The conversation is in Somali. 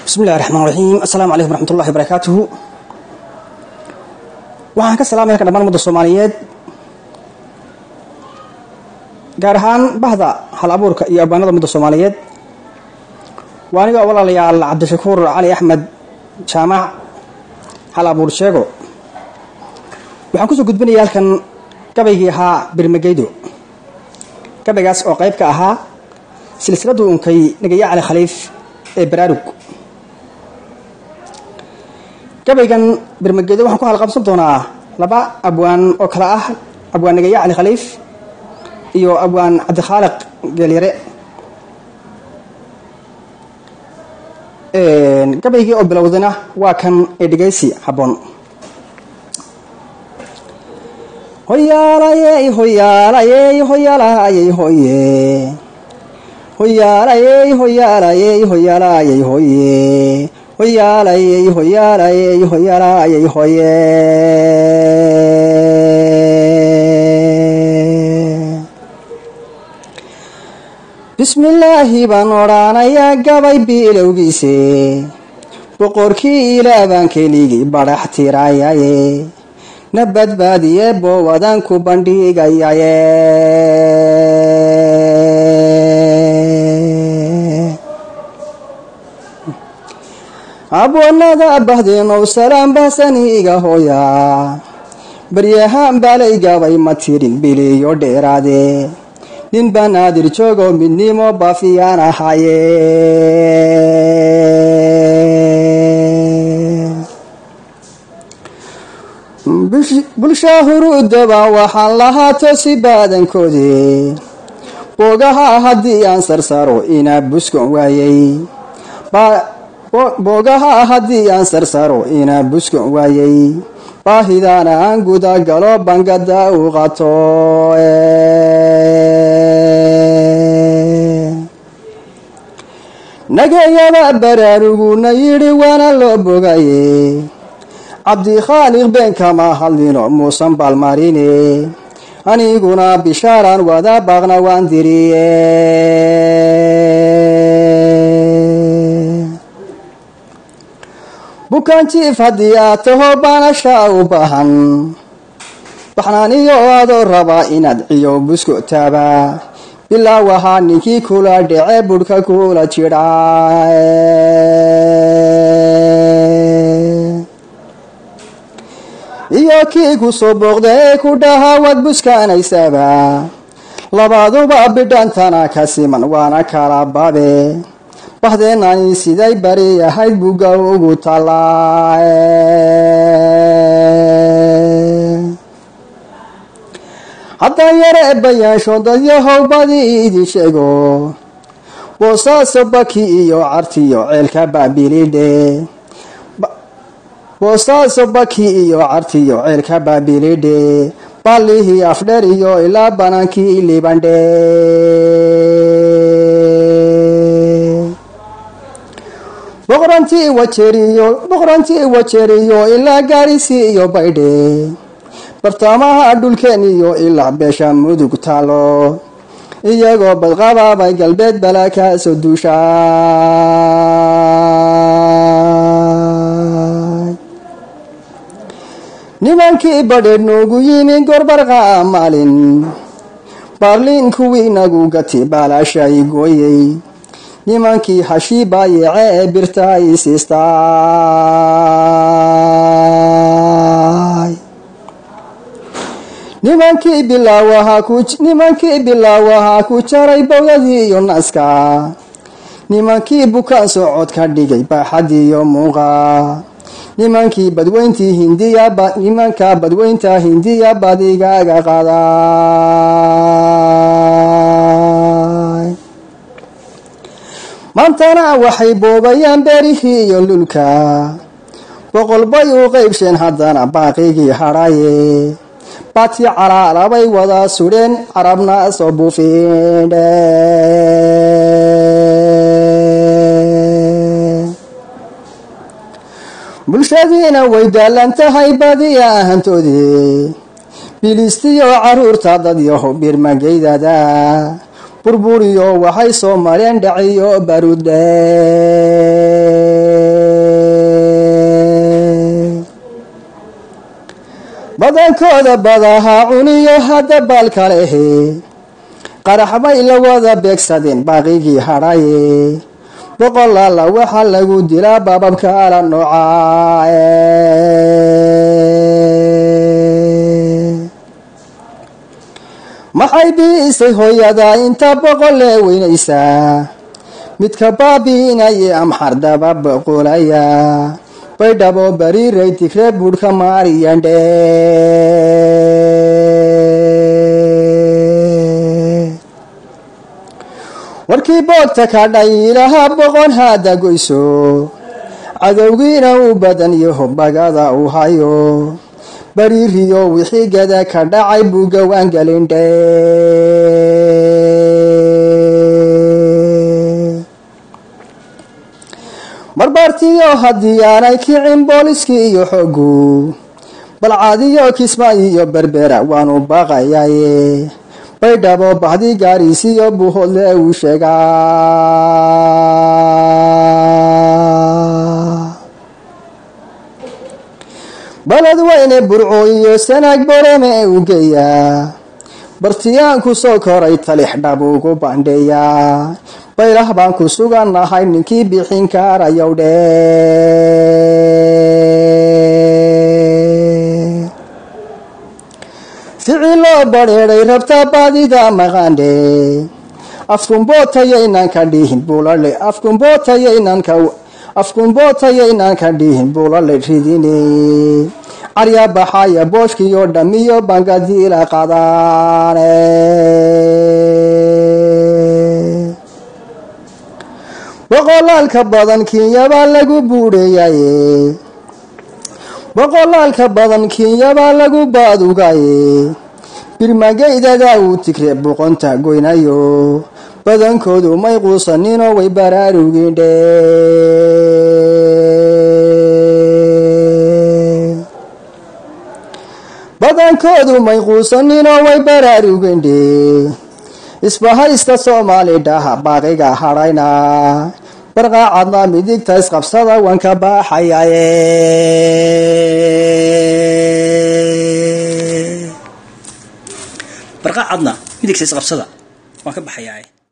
بسم الله الرحمن الرحيم السلام عليكم ورحمة الله وبركاته waxaan ka salaamayaa dhammaan ummadda Soomaaliyeed gaar ahaan bahda hal abuurka iyo abbaanada ummadda Soomaaliyeed waaniga walaalayaal Cabdishakuur Cali Axmed Jaamac hal abuur sheego waxaan ku soo gudbinayaa halkan gabaygii ahaa Birmageydo gabaygaas oo qayb ka ahaa silsiladu unkay nagaya Cali Khaliif ee Baraarug gabaygan Birmageydo waxaan ku halqabsan doonaa laba abwaan oo kala ah abwaan nagaya Cali Khaliif iyo abwaan Cabdi Khaaliq Geelire gabaygii oo bilowdana waa kan ee dhageysi haboon hoyaalayey hoyaalayey hoyaalayey hoye hoyaalayey hoyaalayey hoyaalayey hoye hoyaalayey hoyaalayey hoyaalayey hoye bismillaahi baan odhanayaa gabay bilowgiise boqorkii ilaa baan keligii badhax tirayaye na badbaadiye boowadan ku bandhigayaye abwanada bahdeenow salaam bahsaniiga hooya baryahaan baalay gabay ma tirin biliyo dheeraade nin banaadir joogo midnimo baafiyaan ahaye bulsha huruudaba waxaan lahaa toosi baadankoodii boogaha haddii aan sarsaro inaa buskon waayey boogaha haddii aan sarsaro inaa buskon waayey baahidaana aan guda galo bangada u qato nagayada baraaruguna yidhi waana loo bogaye cabdi khaaliq been kama hadlino muusan baalmarine aniguna bishaaraan wada baaqna waan diriye bukaan jiif haddii aad taho baanasha u baahan baxnaaniyo adoo rabaa inaad ciyo busko taaba bilaa wahaa ninkii kula dhece budhka kula jidha iyo kii ku soo booqda ee ku dhahaa waad buskaanaysaaba labaduba bidhantana ka siman waana kala babe bahdeenani siday bari ahayd buga ugu talaa haddaan yare bayaansho dadyahow badi idin sheego boosaaso baki iyo cartiyo ceelka baabilidhe boosaaso baki iyo cartiyo ceelka baabilidhe ballihii afdheer iyo ilaa banaankii libandhe boqorantii wajeriyo ilaa gaarisi iyo baydhe bartamaha dhulkeen iyo ilaa beesha mudug taalo iyagoo badqabaabay galbeed balaa ka soo duushay nimankii badheedh noogu yimi gorbarqa maalin baarliin kuwii nagu gati baalaashay gooyey nimankii hashiibaayece ee birta isiistaay nimankii bilaawaha ku jaray bowdadii iyo naska nimankii bukaan socod ka dhigay baaxadii iyo muuqa nimankii badweynta hindiya badigaaga qaday maantana waxay boobayaan beerihii iyo lulka boqol bay u qaybsheen haddana baaqigii hadhaye bati calaalabay wada sudheen carabna soo buufindhe bulshadiina way daalan tahay badiya ahantoodii bilistiyo caruurta dadyaho birmageydada burburiyo waxay soo mareen dhaciyo barude badankooda badaha cuniyo hadda baalkalehe qarax bay la wada beegsadeen baaqigii hadhaye boqolaala waxaa lagu dilaa baababka ala noocaa maxay biisay hooyada inta boqolee weynaysaa midka baabiinaye amxar daba boqolaya baydhabo bariiray tigree buudhka maariyandhe warkii boogta ka dhayilaha boqon haada goyso cadowgiina u badan yaho bagada u hayo bariiriyo wixii gada ka dhacay buu gawaan galindhe barbaartiyo haddii aanay kicin booliskii iyo xoogu balcadiyo kisma iyo berbera waanu baaqayaye baydhabo bahdi gaarisiyo buuhoodle uu sheegaa balad weyne burco iyo sanaag boreme u geeyaa bartiyaan ku soo koray talix dhab ugu bandheeyaa baylah baan ku sugannahay ninkii bixin karayow dhe ficiloo badheedhay rabta baadida maqaandhe afkunbootayaynan ka dhihin buulale afkunbootayaynan ka dhihin buulale ridine carya baxaya booshkiyo dhamiyo bangadiila qadaane boqolaalka badan kinyabaa lagu buudheeyaye boqolaalka badan kinyabaa lagu baadugaye birmageydaga uu tigre boqonta goynayo badankoodu may quusaninoo way baraarugindhe badankoodu may quusaninoo way baraarugindhe isbahaysta Soomaali dhaha baaqiga hadhayna barqaacadna midigta isqabsada wanka baaxayaye barqaacadna midigta isqabsada wanka baaxayaye